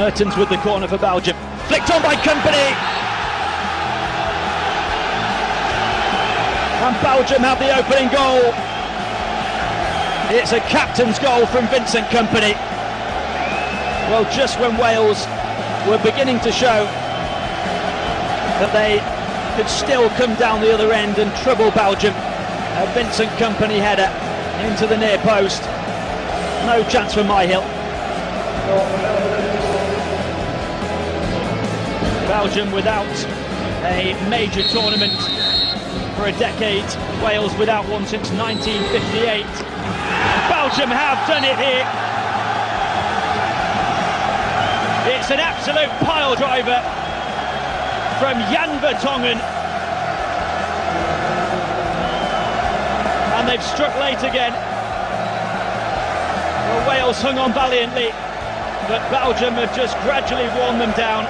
Mertens with the corner for Belgium. Flicked on by Kompany. And Belgium have the opening goal. It's a captain's goal from Vincent Kompany. Well, just when Wales were beginning to show that they could still come down the other end and trouble Belgium, a Vincent Kompany header into the near post. No chance for Myhill. Belgium without a major tournament for a decade. Wales without one since 1958. Belgium have done it here. It's an absolute pile driver from Jan Vertonghen. And they've struck late again. Well, Wales hung on valiantly, but Belgium have just gradually worn them down.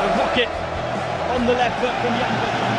A rocket on the left foot from Jan Vertonghen.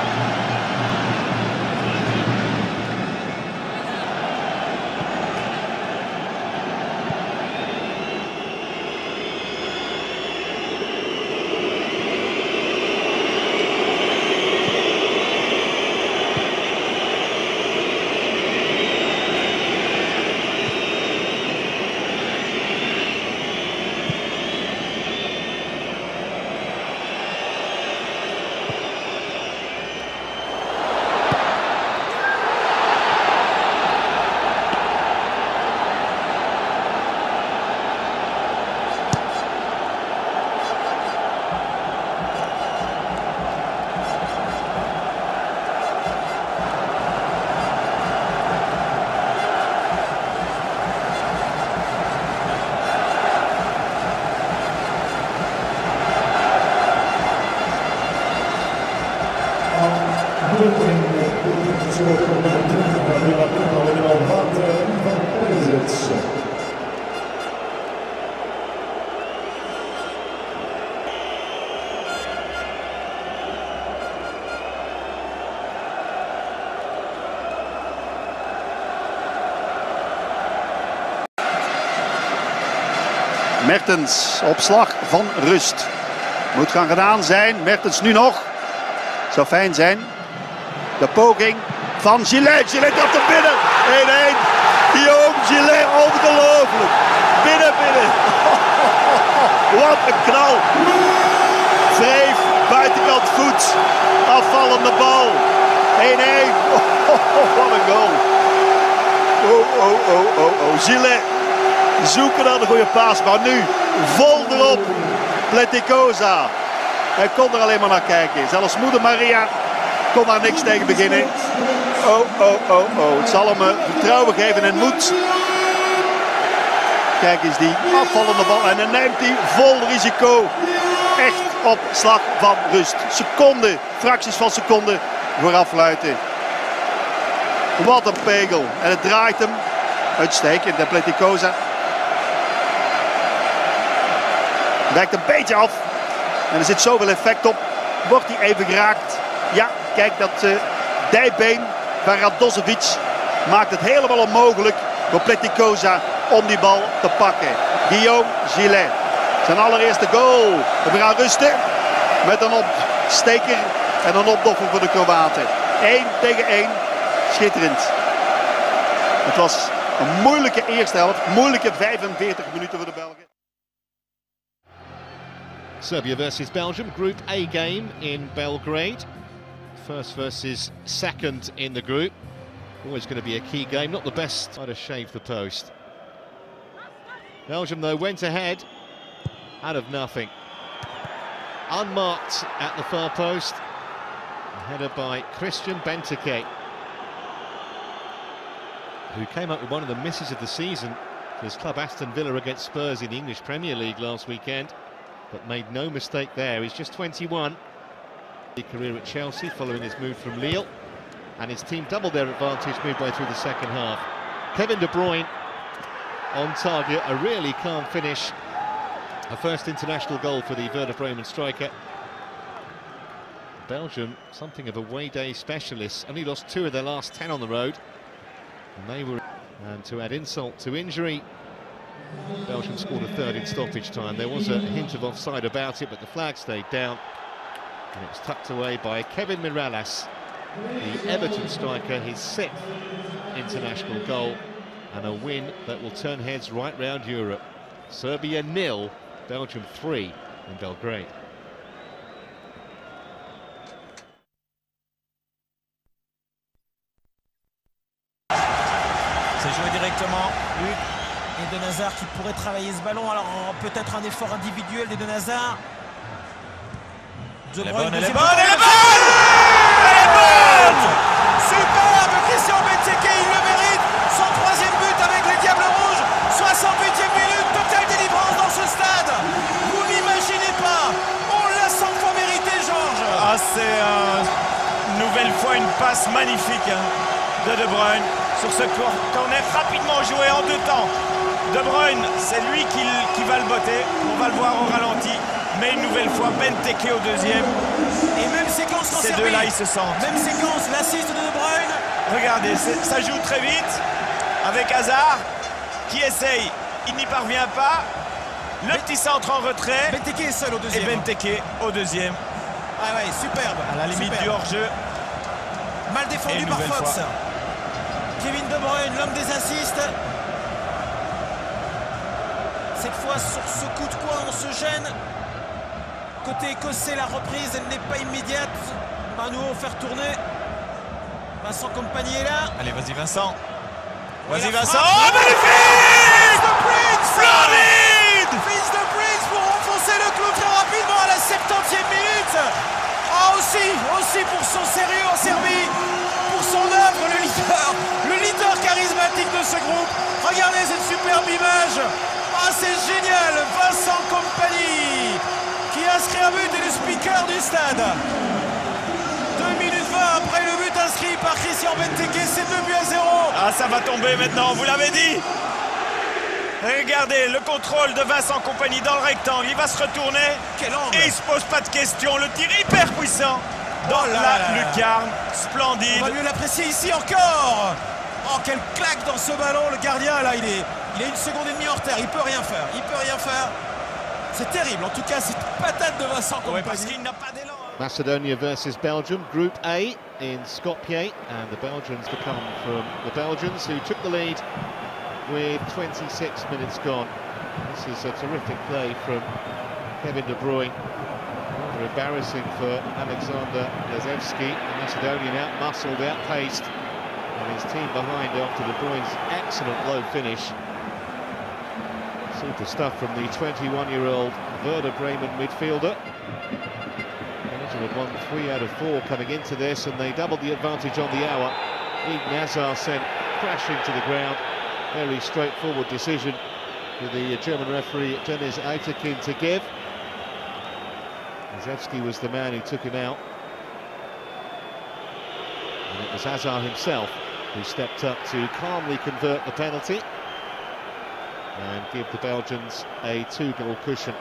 Mertens op slag van rust. Moet gaan gedaan zijn. Mertens nu nog. Zou fijn zijn. De poging van Gillet. Gillet trapt er binnen. 1-1. Guillaume Gillet, ongelooflijk. Binnen. Wat een knal. Vreef, buitenkant voet. Afvallende bal. 1-1. Wat een goal. Gillet. Zoeken naar de goede paas, maar nu vol erop. Pleticosa. Hij kon er alleen maar naar kijken. Zelfs moeder Maria kon daar niks tegen beginnen. Het zal hem vertrouwen geven en moed. Kijk eens die afvallende bal en dan neemt hij vol risico. Echt op slag van rust. Seconden, fracties van seconden voor afluiten. Wat een pegel. En het draait hem uitstekend, de Pleticosa. Wijkt een beetje af. En er zit zoveel effect op. Wordt hij even geraakt? Ja, kijk dat dijbeen van Radosevic maakt het helemaal onmogelijk voor Pleticosa om die bal te pakken. Guillaume Gillet. Zijn allereerste goal. We gaan rusten met een opsteker en een opdoffer voor de Kroaten. 1-1. Schitterend. Het was een moeilijke eerste helft. Moeilijke 45 minuten voor de Belgen. Serbia versus Belgium, Group A game in Belgrade. First versus second in the group. Always going to be a key game, not the best. Try to shave the post. Belgium, though, went ahead out of nothing. Unmarked at the far post. A header by Christian Benteke, who came up with one of the misses of the season for his club Aston Villa against Spurs in the English Premier League last weekend. But made no mistake there. He's just 21. His career at Chelsea following his move from Lille, and his team doubled their advantage midway through the second half. Kevin De Bruyne on target, a really calm finish. A first international goal for the Werder Bremen striker. Belgium, something of a away day specialist, only lost 2 of their last 10 on the road. And they were, and to add insult to injury, Belgium scored a third in stoppage time. There was a hint of offside about it, but the flag stayed down. And it was tucked away by Kevin Mirallas, the Everton striker, his 6th international goal, and a win that will turn heads right round Europe. Serbia 0, Belgium 3 in Belgrade. C'est joué directement. Luc. Eden Hazard qui pourrait travailler ce ballon. Alors peut-être un effort individuel d'Eden Hazard. De Bruyne, elle est bonne, elle est bonne! Elle est bonne! Superbe Christian Benteke, il le mérite. Son 3e but avec les Diables Rouges. 68e minute, totale délivrance dans ce stade. Vous n'imaginez pas. On l'a 100 fois mérité, Georges. Ah, c'est une nouvelle fois une passe magnifique de Bruyne sur ce corner rapidement joué en 2 temps. De Bruyne, c'est lui qui va le botter. On va le voir au ralenti. Mais une nouvelle fois, Benteke au 2e. Et même séquence en Ces deux-là, ils se sentent. Même séquence, l'assist de Bruyne. Regardez, ça joue très vite. Avec Hazard, qui essaye. Il n'y parvient pas. Le petit centre en retrait. Benteke est seul au 2e. Et Benteke au 2e. Ah ouais, superbe. À la limite superbe. du hors-jeu. Mal défendu par Fox. Kevin De Bruyne, l'homme des assists. Cette fois, sur ce coup de coin, on se gêne. Côté écossais, la reprise, elle n'est pas immédiate. Manu faire tourner. Vincent Kompany est là. Allez, vas-y Vincent. Vas-y Vincent. Oh, magnifique! Splendide! Fils de Prince pour renfoncer le clou très rapidement à la 70e minute. Ah, aussi pour son sérieux en Serbie. Pour son œuvre, le leader charismatique de ce groupe. Regardez cette superbe image. Ah, c'est génial, Vincent Kompany qui inscrit un but et le speaker du stade. 2 minutes 20 après le but inscrit par Christian Benteke, c'est 2-0. Ah, ça va tomber maintenant, vous l'avez dit. Regardez le contrôle de Vincent Kompany dans le rectangle, il va se retourner. Quel angle! Et il se pose pas de questions, le tir hyper puissant dans la lucarne, splendide. On va mieux l'apprécier ici encore. Oh, quelle claque dans ce ballon, le gardien là, il est 1 seconde et demie en retard, il peut rien faire, c'est terrible, en tout cas cette patate de Vincent Kompany. Ouais, parce qu'il n'a pas d'élan. Macedonia versus Belgium, Group A in Skopje, and the Belgians to come from the Belgians who took the lead with 26 minutes gone. This is a terrific play from Kevin De Bruyne. Rather embarrassing for Alexander Lazewski, the Macedonian out-muscled, out-paced, and his team behind after De Bruyne's excellent low finish. Super stuff from the 21-year-old Werder Bremen midfielder. Belgium had won 3 out of 4 coming into this, and they doubled the advantage on the hour. Eden Hazard sent crashing to the ground. Very straightforward decision for the German referee Deniz Aytekin to give. Lazewski was the man who took him out. And it was Hazard himself who stepped up to calmly convert the penalty and give the Belgians a 2-goal cushion.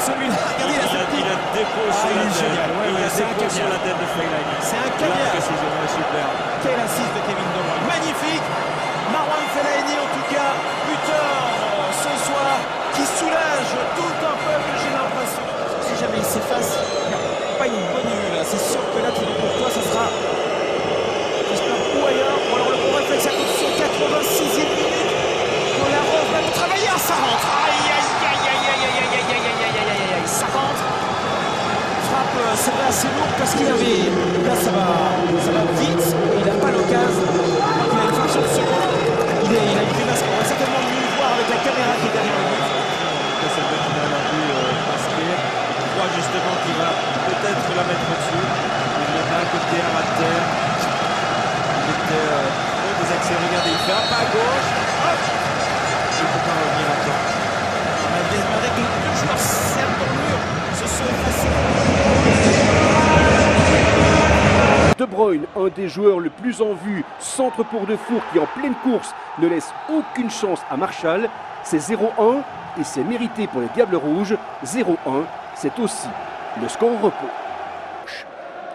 celui-là. Regardez, Il a déco sur la tête. Il a déco sur la tête de Fellaini. C'est un caviar. Précision est super. Quel assist de Kevin De Bruyne. Magnifique. Marouane Fellaini, en tout cas, buteur ce soir, qui soulage tout un peuple, j'ai l'impression. Si jamais il s'efface, il n'y a pas une bonne vue là. C'est sûr que là, pour toi, ça sera, j'espère, ou ailleurs. Ou alors le bon réflexe à côté sur 86e minute. Quand la Rose va nous travailler, ça rentre. Aïe, aïe, aïe, aïe, aïe, aïe, aïe, aïe, aïe, aïe, aïe, aïe, aïe, ça rentre. Frappe, c'est vrai, assez lourd parce qu'il avait. Là, ça va vite. Il n'a pas l'occasion. Il a une fraction de seconde. Il a une grimace qu'on va certainement mieux voir avec la caméra qui est derrière le but. C'est le mec qui a vu passer. Je crois justement qu'il va peut-être la mettre au-dessus. Il le met à côté à ras de terre. Il était trop désaxé. Regardez, il fait un pas à gauche. Hop. Il ne peut pas revenir à temps. Avec les deux joueurs serrent dans le mur, se sont effacés. De Bruyne, un des joueurs le plus en vue, centre pour Defour qui en pleine course ne laisse aucune chance à Marshall. C'est 0-1 et c'est mérité pour les Diables Rouges. 0-1, c'est aussi le score au repos.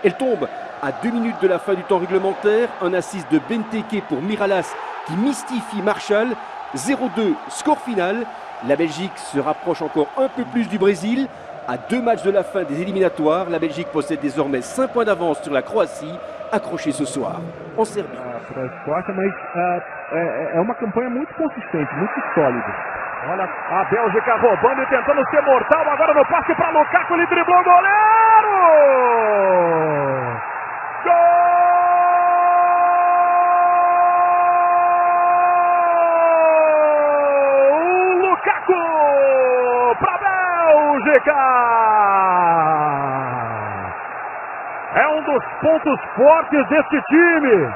Elle tombe à 2 minutes de la fin du temps réglementaire. Un assist de Benteke pour Miralas qui mystifie Marshall. 0-2, score final. La Belgique se rapproche encore un peu plus du Brésil. À 2 matchs de la fin des éliminatoires, la Belgique possède désormais 5 points d'avance sur la Croátie, accrochée ce soir en Serbie. Para a Escócia, mas é uma campanha muito consistente, muito sólida. Olha a Bélgica roubando e tentando ser mortal. Agora no passe para Lukaku, ele driblou o goleiro! Gol! É um dos pontos fortes deste time.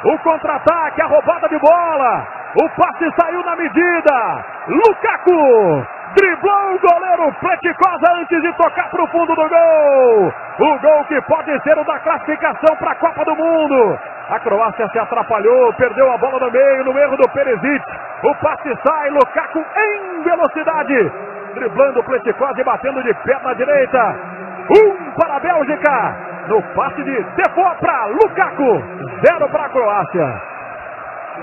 O contra-ataque, a roubada de bola. O passe saiu na medida. Lukaku driblou o goleiro Pletikova antes de tocar para o fundo do gol. O gol que pode ser o da classificação para a Copa do Mundo. A Croácia se atrapalhou, perdeu a bola no meio, no erro do Perisic. O passe sai, Lukaku em velocidade. Driblando o Pletikova e batendo de perna direita. 1 para a Bélgica. No passe de Defoe para Lukaku. 0 para a Croácia.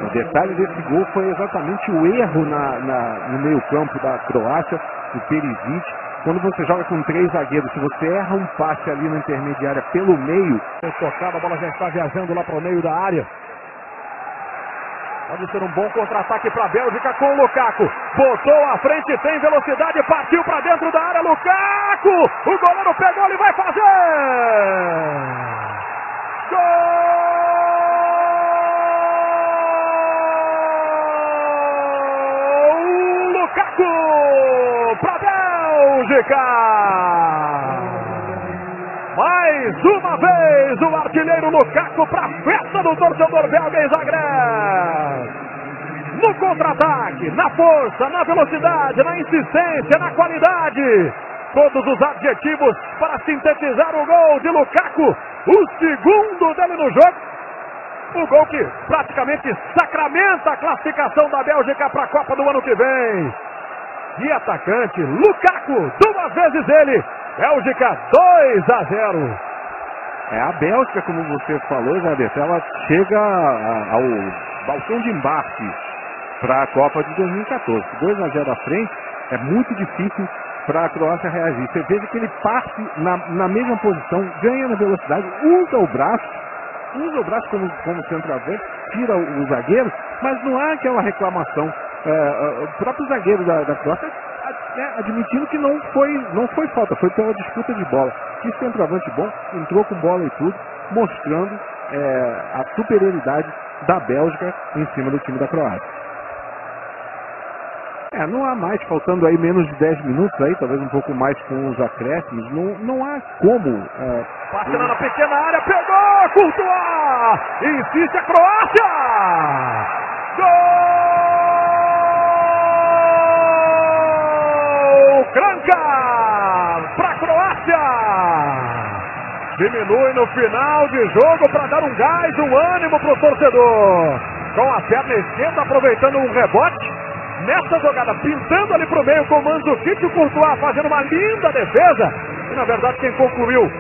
O detalhe desse gol foi exatamente o erro no meio-campo da Croácia, do Perisic. Quando você joga com 3 zagueiros, se você erra um passe ali na intermediária pelo meio. Tocada, a bola já está viajando lá para o meio da área. Pode ser um bom contra-ataque para a Bélgica com o Lukaku. Botou à frente, tem velocidade, partiu para dentro da área. Lukaku! O goleiro pegou, ele vai fazer! Gol! Lukaku! Para a Bélgica! Mais uma vez o artilheiro Lukaku para a festa do torcedor belga em Zagreb. No contra-ataque, na força, na velocidade, na insistência, na qualidade. Todos os adjetivos para sintetizar o gol de Lukaku. O segundo dele no jogo. O gol que praticamente sacramenta a classificação da Bélgica para a Copa do ano que vem. E atacante, Lukaku, 2 vezes ele. Bélgica 2-0. A Bélgica, como você falou, Jader, ela chega ao balcão de embarque para a Copa de 2014. 2-0 à frente, é muito difícil para a Croácia reagir. Você veja que ele parte na mesma posição, ganha na velocidade, usa o braço como centroavante, tira o zagueiro, mas não há aquela reclamação. O próprio zagueiro da Croácia admitindo que não foi falta, foi pela disputa de bola. Que centroavante bom, entrou com bola e tudo, mostrando a superioridade da Bélgica em cima do time da Croácia. Não há mais, faltando aí menos de 10 minutos, aí, talvez um pouco mais com os acréscimos, não há como. Passe lá na pequena área, pegou, Courtois! Insiste a Croácia! Gol! Kranjčar para a Croácia! Diminui no final de jogo para dar um gás, um ânimo para o torcedor. Com a perna esquerda, aproveitando um rebote. nessa jogada, pintando ali pro meio, com o Mandzukic e o Courtois fazendo uma linda defesa. E na verdade quem concluiu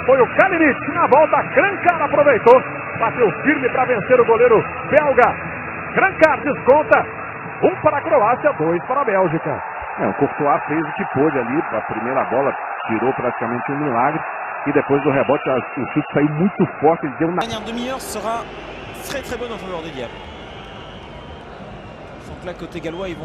foi o Kalinic. Na volta, Krankar aproveitou, bateu firme para vencer o goleiro belga. Krankar desconta, 1 para a Croácia, 2 para a Bélgica. O Courtois fez o que pôde ali, a primeira bola tirou praticamente um milagre. E depois do rebote, o chute saiu muito forte, ele deu na... La dernière demi-heure sera très bonne en faveur des Diables. Donc là, côté gallois, il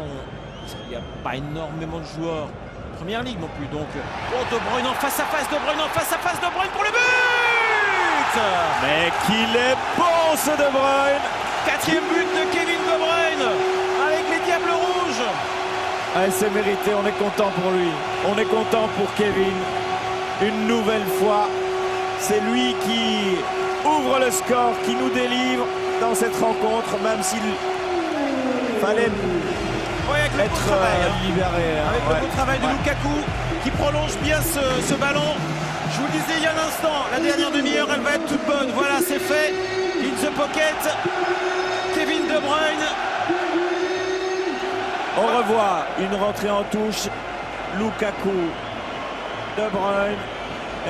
n'y a pas énormément de joueurs en première ligue non plus. Donc, De Bruyne en face à face, De Bruyne en face à face, De Bruyne pour le but. Mais qu'il est bon ce De Bruyne. 4e but de Kevin De Bruyne avec les Diables Rouges. Ah, c'est mérité, on est content pour lui. On est content pour Kevin. Une nouvelle fois, c'est lui qui ouvre le score, qui nous délivre dans cette rencontre, même s'il fallait être libéré. Avec le beau travail de Lukaku qui prolonge bien ce ballon. Je vous le disais il y a un instant, la dernière demi-heure, elle va être toute bonne. Voilà, c'est fait. In the pocket, Kevin De Bruyne. On revoit une rentrée en touche. Lukaku, De Bruyne.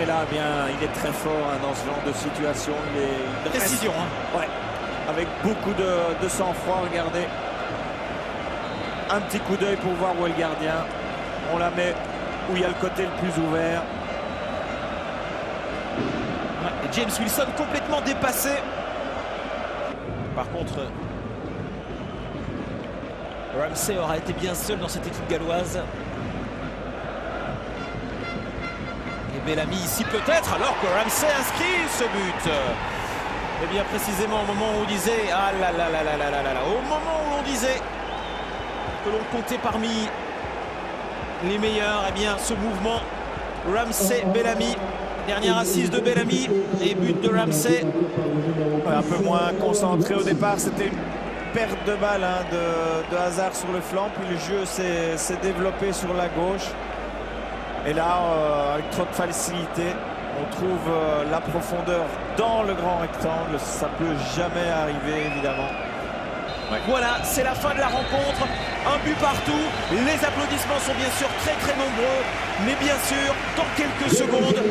Et là, bien, il est très fort dans ce genre de situation. Il est précision. Ouais, avec beaucoup de sang-froid. Regardez. Un petit coup d'œil pour voir où est le gardien. On la met où il y a le côté le plus ouvert. Ouais, James Wilson complètement dépassé. Par contre, Ramsey aura été bien seul dans cette équipe galloise. Et Bellamy ici peut-être, alors que Ramsey inscrit ce but. Et bien précisément au moment où on disait, ah là là là là là là là, au moment où on disait que l'on comptait parmi les meilleurs, et bien ce mouvement Ramsey-Bellamy, dernière assise de Bellamy et but de Ramsey. Ouais, un peu moins concentré au départ, c'était une perte de balle de Hazard sur le flanc, puis le jeu s'est développé sur la gauche. Et là, avec trop de facilité, on trouve la profondeur dans le grand rectangle. Ça peut jamais arriver, évidemment. Ouais. Voilà, c'est la fin de la rencontre. Un but partout. Les applaudissements sont bien sûr très nombreux. Mais bien sûr, dans quelques secondes,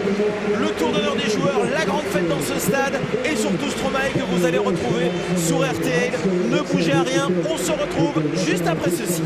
le tour d'honneur des joueurs, la grande fête dans ce stade. Et surtout Stromae que vous allez retrouver sur RTL. Ne bougez à rien, on se retrouve juste après ceci.